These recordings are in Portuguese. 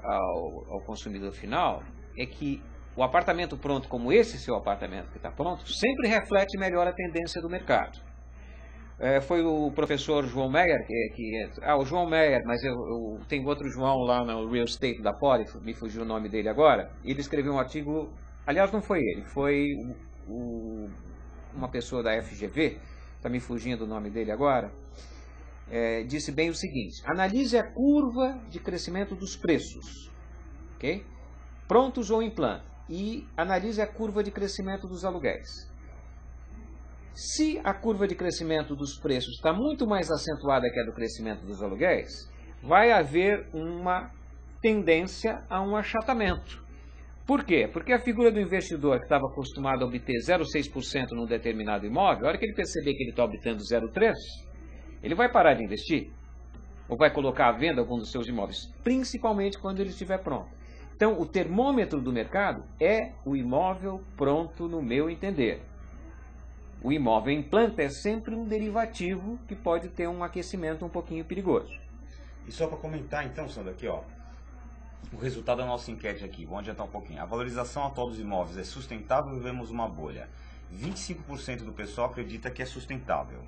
ao consumidor final é que o apartamento pronto, como esse seu apartamento que está pronto, sempre reflete melhor a tendência do mercado. Foi o professor João Meyer, o João Meyer, mas eu tenho outro João lá no Real Estate da Poli, me fugiu o nome dele agora, ele escreveu um artigo, aliás não foi ele, foi uma pessoa da FGV, está me fugindo o nome dele agora, disse bem o seguinte: analise a curva de crescimento dos preços, ok? Prontos ou em planta, e analise a curva de crescimento dos aluguéis. Se a curva de crescimento dos preços está muito mais acentuada que a do crescimento dos aluguéis, vai haver uma tendência a um achatamento. Por quê? Porque a figura do investidor que estava acostumado a obter 0,6% num determinado imóvel, a hora que ele perceber que ele está obtendo 0,3%, ele vai parar de investir? Ou vai colocar à venda algum dos seus imóveis? Principalmente quando ele estiver pronto. Então, o termômetro do mercado é o imóvel pronto, no meu entender. O imóvel em planta é sempre um derivativo que pode ter um aquecimento um pouquinho perigoso. E só para comentar então, Sandra, aqui ó, o resultado da nossa enquete aqui, vamos adiantar um pouquinho. A valorização atual dos imóveis é sustentável ou vivemos uma bolha? 25% do pessoal acredita que é sustentável.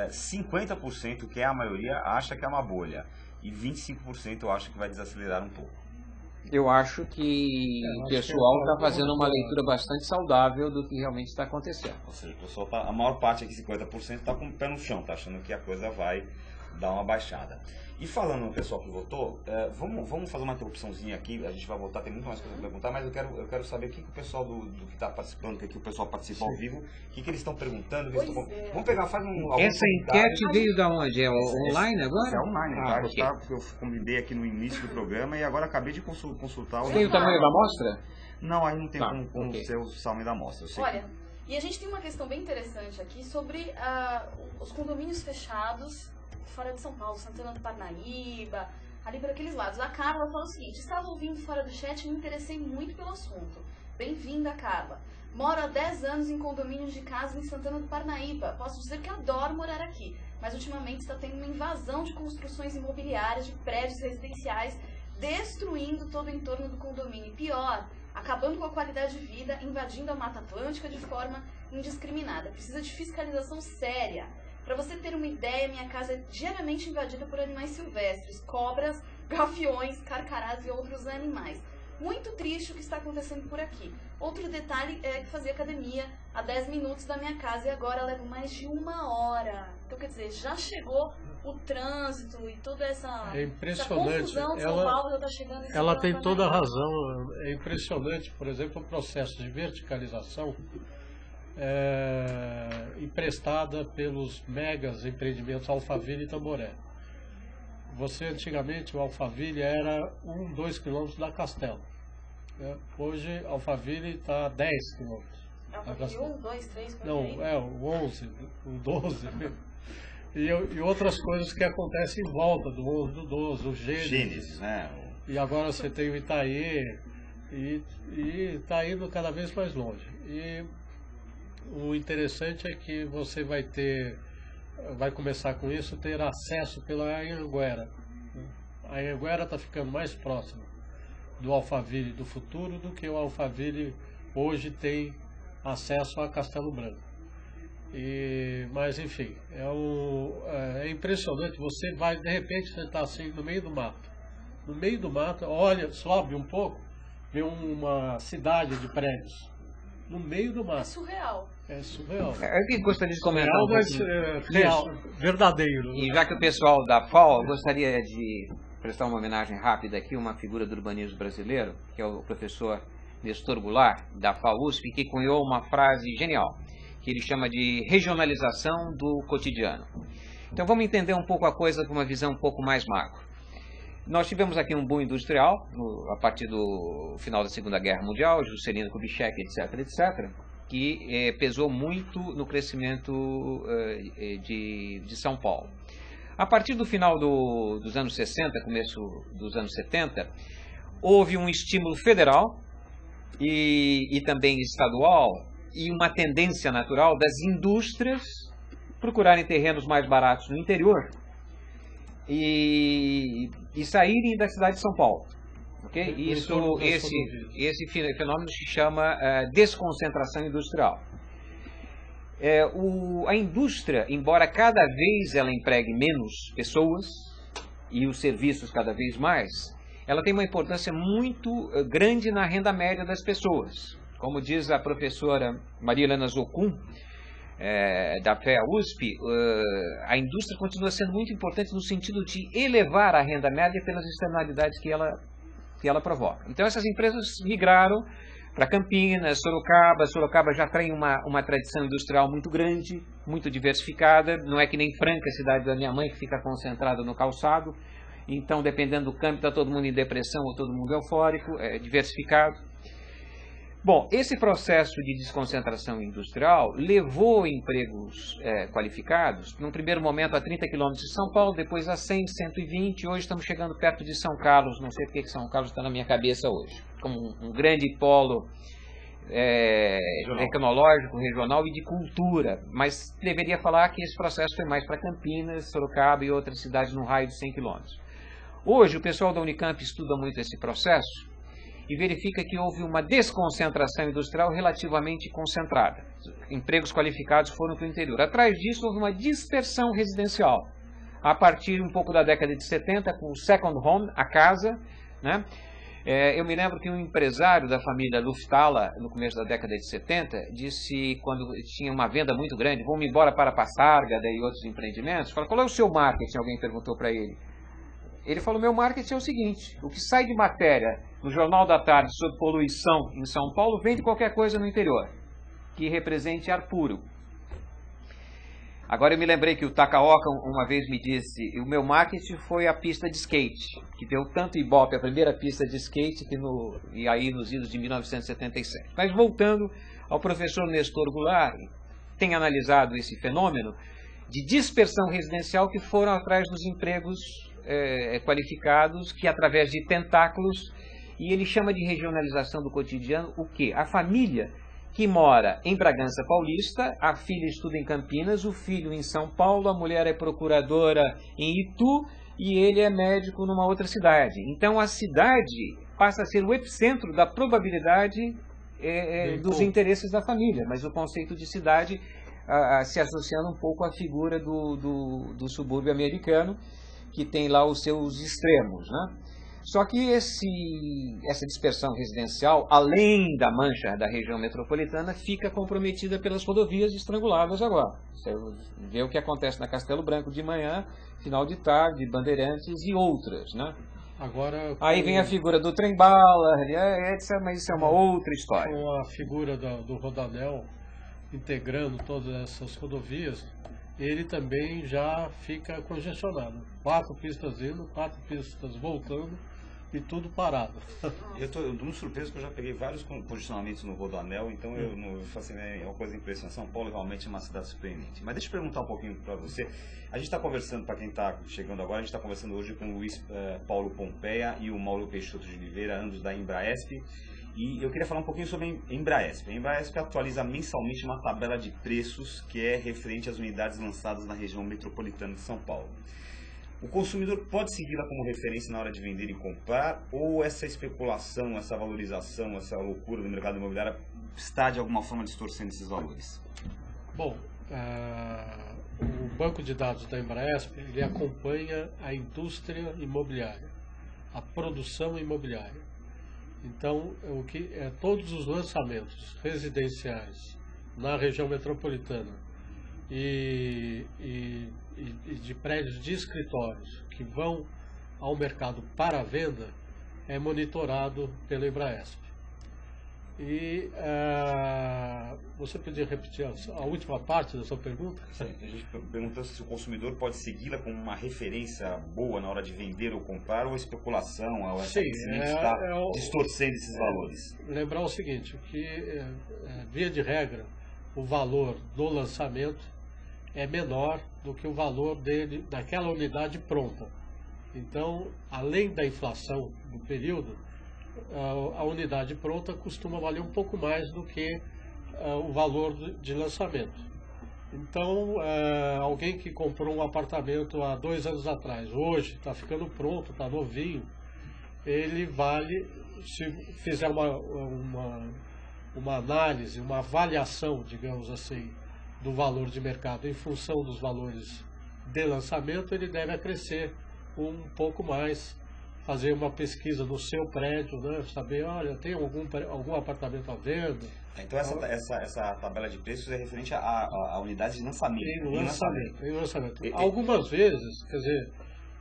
50%, que é a maioria, acha que é uma bolha. E 25% acha que vai desacelerar um pouco. Eu acho que o pessoal está fazendo uma leitura bastante saudável do que realmente está acontecendo. Ou seja, o pessoal a maior parte aqui, 50%, está com o pé no chão, está achando que a coisa vai dar uma baixada. E falando no pessoal que votou, vamos fazer uma interrupçãozinha aqui, a gente vai voltar, tem muito mais coisa para perguntar, mas eu quero saber o que o pessoal do que está participando, que aqui o pessoal participa ao vivo, o que eles estão perguntando. Vamos pegar, faz um... Essa enquete veio da onde? É online agora? É online, tá? Porque eu convidei aqui no início do programa e agora acabei de consultar o... Tem o tamanho da amostra? Não, aí não tem como ser o tamanho da amostra. Olha, e a gente tem uma questão bem interessante aqui sobre os condomínios fechados fora de São Paulo, Santana do Parnaíba, ali por aqueles lados. A Carla falou o seguinte: estava ouvindo fora do chat e me interessei muito pelo assunto. Bem-vinda, Carla. Moro há 10 anos em condomínios de casa em Santana do Parnaíba. Posso dizer que adoro morar aqui, mas ultimamente está tendo uma invasão de construções imobiliárias, de prédios residenciais, destruindo todo o entorno do condomínio. E pior, acabando com a qualidade de vida, invadindo a Mata Atlântica de forma indiscriminada. Precisa de fiscalização séria. Para você ter uma ideia, minha casa é diariamente invadida por animais silvestres, cobras, gaviões, carcarás e outros animais. Muito triste o que está acontecendo por aqui. Outro detalhe é que fazia academia a 10 minutos da minha casa e agora levo mais de 1 hora. Então, quer dizer, já chegou o trânsito e toda essa confusão de São Paulo já está chegando em Ela tem toda a razão. É impressionante, por exemplo, o processo de verticalização emprestada pelos megas empreendimentos Alphaville e Tamboré. Você antigamente, o Alphaville era 2 quilômetros da Castelo. Hoje Alphaville está a 10 quilômetros. Alphaville 1, 2, 3, 4, não, o 11, o 12. e outras coisas que acontecem em volta do 11, do 12, o Gênesis, né? E agora você tem o Itaí, e está indo cada vez mais longe. E o interessante é que você vai começar com isso, ter acesso pela Anhanguera. A Anhanguera está ficando mais próxima do Alphaville do futuro do que o Alphaville hoje tem acesso a Castelo Branco. Mas enfim, é impressionante, você vai, de repente, você está assim no meio do mato. No meio do mato, olha, sobe um pouco, vê uma cidade de prédios. No meio do mato. É surreal. É surreal. Eu gostaria de comentar real, mas real, verdadeiro. E já que o pessoal da FAO, eu gostaria de prestar uma homenagem rápida aqui, uma figura do urbanismo brasileiro, que é o professor Nestor Goulart, da FAUSP, que cunhou uma frase genial, que ele chama de regionalização do cotidiano. Então vamos entender um pouco a coisa com uma visão um pouco mais macro. Nós tivemos aqui um boom industrial, a partir do final da Segunda Guerra Mundial, Juscelino Kubitschek, etc., que pesou muito no crescimento de São Paulo. A partir do final dos anos 60, começo dos anos 70, houve um estímulo federal e também estadual e uma tendência natural das indústrias procurarem terrenos mais baratos no interior e saírem da cidade de São Paulo. Okay? No Esse fenômeno se chama desconcentração industrial. A indústria, embora cada vez ela empregue menos pessoas e os serviços cada vez mais, ela tem uma importância muito grande na renda média das pessoas. Como diz a professora Maria Helena Zocum, da FEA USP, a indústria continua sendo muito importante no sentido de elevar a renda média pelas externalidades que ela provoca. Então essas empresas migraram para Campinas, Sorocaba. Sorocaba já tem uma tradição industrial muito grande, muito diversificada. Não é que nem Franca, cidade da minha mãe, que fica concentrada no calçado. Então, dependendo do campo, está todo mundo em depressão ou todo mundo eufórico, é diversificado. Bom, esse processo de desconcentração industrial levou empregos qualificados, num primeiro momento a 30 quilômetros de São Paulo, depois a 100, 120, hoje estamos chegando perto de São Carlos, não sei porque que São Carlos está na minha cabeça hoje, como um grande polo tecnológico, regional e de cultura, mas deveria falar que esse processo foi mais para Campinas, Sorocaba e outras cidades no raio de 100 quilômetros. Hoje o pessoal da Unicamp estuda muito esse processo, e verifica que houve uma desconcentração industrial relativamente concentrada. Empregos qualificados foram para o interior. Atrás disso, houve uma dispersão residencial. A partir um pouco da década de 70, com o second home, a casa, né? Eu me lembro que um empresário da família Lufthansa, no começo da década de 70, disse, quando tinha uma venda muito grande, vamos embora para Passargada e outros empreendimentos, falou, qual é o seu marketing? Alguém perguntou para ele. Ele falou, meu marketing é o seguinte, o que sai de matéria no Jornal da Tarde sobre poluição em São Paulo, vende qualquer coisa no interior, que represente ar puro. Agora eu me lembrei que o Takaoka uma vez me disse, o meu marketing foi a pista de skate, que deu tanto ibope, a primeira pista de skate, e aí nos idos de 1977. Mas voltando ao professor Nestor Goulart, tem analisado esse fenômeno de dispersão residencial que foram atrás dos empregos qualificados, que através de tentáculos, e ele chama de regionalização do cotidiano o quê? A família que mora em Bragança Paulista, a filha estuda em Campinas, o filho em São Paulo, a mulher é procuradora em Itu e ele é médico numa outra cidade. Então a cidade passa a ser o epicentro da probabilidade dos interesses da família, mas o conceito de cidade se associando um pouco à figura do subúrbio americano, que tem lá os seus extremos, né? Só que essa dispersão residencial, além da mancha da região metropolitana, fica comprometida pelas rodovias estranguladas agora. Você vê o que acontece na Castelo Branco de manhã, final de tarde, Bandeirantes e outras, né? Agora, aí vem a figura do trem-bala, etc., mas isso é uma outra história. Com a figura do Rodanel integrando todas essas rodovias, ele também já fica congestionado. 4 pistas indo, 4 pistas voltando e tudo parado. Eu estou muito surpreso que eu já peguei vários posicionamentos no Rodoanel, então eu assim, é uma coisa impressionante. São Paulo realmente é uma cidade surpreendente. Mas deixa eu perguntar um pouquinho para você. A gente está conversando, para quem está chegando agora, a gente está conversando hoje com o Luiz Paulo Pompeia e o Mauro Peixoto de Oliveira, ambos da Embraesp. E eu queria falar um pouquinho sobre a Embraesp. A Embraesp atualiza mensalmente uma tabela de preços que é referente às unidades lançadas na região metropolitana de São Paulo. O consumidor pode segui-la como referência na hora de vender e comprar, ou essa especulação, essa valorização, essa loucura do mercado imobiliário está de alguma forma distorcendo esses valores? Bom, o banco de dados da Embraesp, ele acompanha a indústria imobiliária, a produção imobiliária. Então, todos os lançamentos residenciais na região metropolitana e de prédios de escritórios que vão ao mercado para venda é monitorado pela Embraesp. E você podia repetir a última parte da sua pergunta? Sim, a gente perguntou se o consumidor pode segui-la como uma referência boa na hora de vender ou comprar, ou a especulação, ou essa está distorcendo esses valores. Lembrar o seguinte, que via de regra, o valor do lançamento é menor do que o valor daquela unidade pronta. Então, além da inflação do período, a unidade pronta costuma valer um pouco mais do que o valor de lançamento. Então, alguém que comprou um apartamento há 2 anos atrás, hoje está ficando pronto, está novinho, ele vale, se fizer uma análise, uma avaliação, digamos assim, do valor de mercado em função dos valores de lançamento, ele deve crescer um pouco mais, fazer uma pesquisa no seu prédio, né? Saber, olha, tem algum apartamento à venda. Então essa tabela de preços é referente à unidade de lançamento. Em lançamento. Algumas vezes, quer dizer,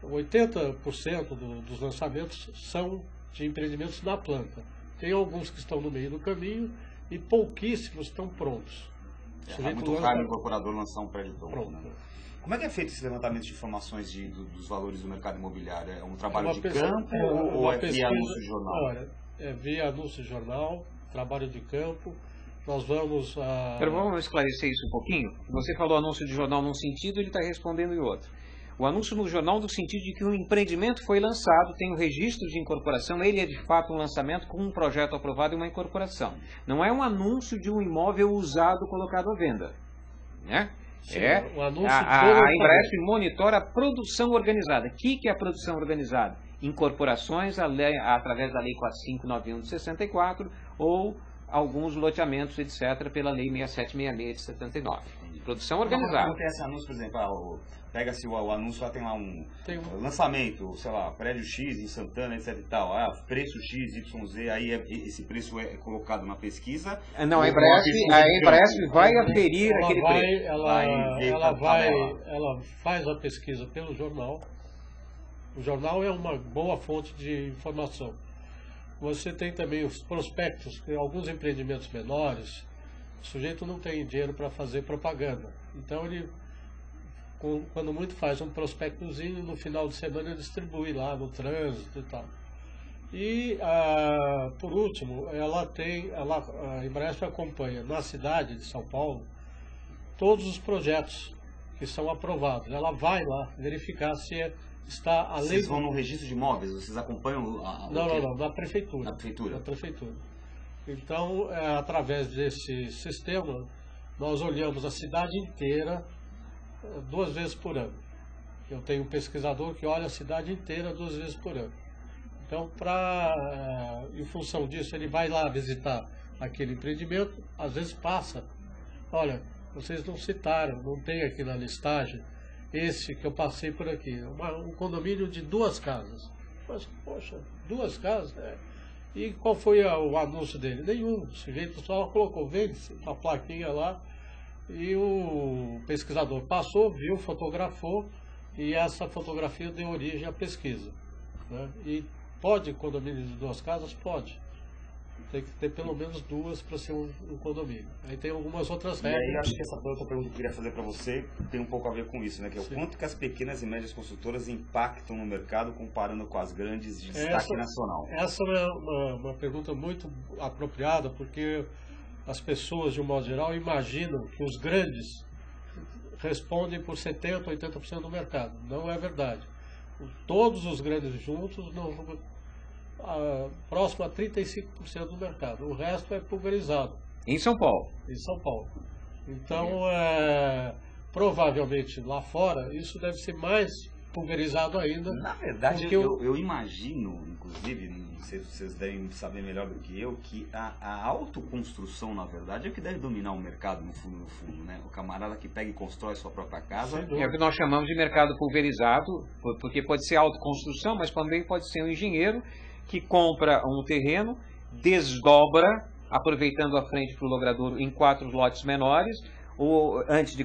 80% dos lançamentos são de empreendimentos na planta. Tem alguns que estão no meio do caminho e pouquíssimos estão prontos. É muito caro o incorporador lançar um prédio pronto. Né? Como é que é feito esse levantamento de informações dos valores do mercado imobiliário? É um trabalho de campo ou é via anúncio de jornal? Olha, é via anúncio de jornal, trabalho de campo. Nós vamos... Vamos esclarecer isso um pouquinho. Você falou anúncio de jornal num sentido, ele está respondendo em outro. O anúncio no jornal no sentido de que um empreendimento foi lançado, tem o registro de incorporação, ele é de fato um lançamento com um projeto aprovado e uma incorporação. Não é um anúncio de um imóvel usado colocado à venda, né? Sim, a Embraesp monitora a produção organizada. O que é a produção organizada? Incorporações através da Lei 4591 de 64 ou alguns loteamentos, etc., pela Lei 6766 de 79. Produção organizada. Não tem esse anúncio, por exemplo, pega-se o anúncio, lá tem lá um lançamento, sei lá, prédio X em Santana, etc e tal, preço X, YZ, aí esse preço é colocado na pesquisa? Não, a Embraesp vai aferir aquele preço. Ela faz a pesquisa pelo jornal. O jornal é uma boa fonte de informação. Você tem também os prospectos, que alguns empreendimentos menores, o sujeito não tem dinheiro para fazer propaganda. Então ele, quando muito, faz um prospectozinho, no final de semana ele distribui lá no trânsito e tal. E, por último, a Embraesp acompanha na cidade de São Paulo todos os projetos que são aprovados. Ela vai lá verificar se está a lei... Vocês vão no registro de imóveis? Vocês acompanham Não, na prefeitura. Na prefeitura? Na prefeitura. Então, através desse sistema, nós olhamos a cidade inteira 2 vezes por ano. Eu tenho um pesquisador que olha a cidade inteira 2 vezes por ano. Então, em função disso, ele vai lá visitar aquele empreendimento, às vezes passa. Olha, vocês não citaram, não tem aqui na listagem esse que eu passei por aqui, um condomínio de 2 casas. Mas, poxa, 2 casas? E qual foi o anúncio dele? Nenhum. O sujeito só colocou, vende-se, a plaquinha lá, e o pesquisador passou, viu, fotografou, e essa fotografia deu origem à pesquisa. Né? E pode condomínio de 2 casas? Pode. Tem que ter pelo menos 2 para ser um condomínio. Aí tem algumas outras regras. E aí acho que essa outra pergunta que eu queria fazer para você tem um pouco a ver com isso, né? Que é o quanto que as pequenas e médias construtoras impactam no mercado comparando com as grandes de destaque nacional. Essa é uma pergunta muito apropriada, porque as pessoas, de um modo geral, imaginam que os grandes respondem por 70%, 80% do mercado. Não é verdade. Todos os grandes juntos próximo a 35% do mercado. O resto é pulverizado. Em São Paulo? Em São Paulo. Então, provavelmente lá fora, isso deve ser mais pulverizado ainda. Na verdade, eu imagino, inclusive, não sei se vocês devem saber melhor do que eu, que a autoconstrução, na verdade, é o que deve dominar o mercado, no fundo, né? O camarada que pega e constrói sua própria casa. É o que nós chamamos de mercado pulverizado, porque pode ser autoconstrução, mas também pode ser um engenheiro que compra um terreno, desdobra, aproveitando a frente para o logrador em 4 lotes menores, ou antes de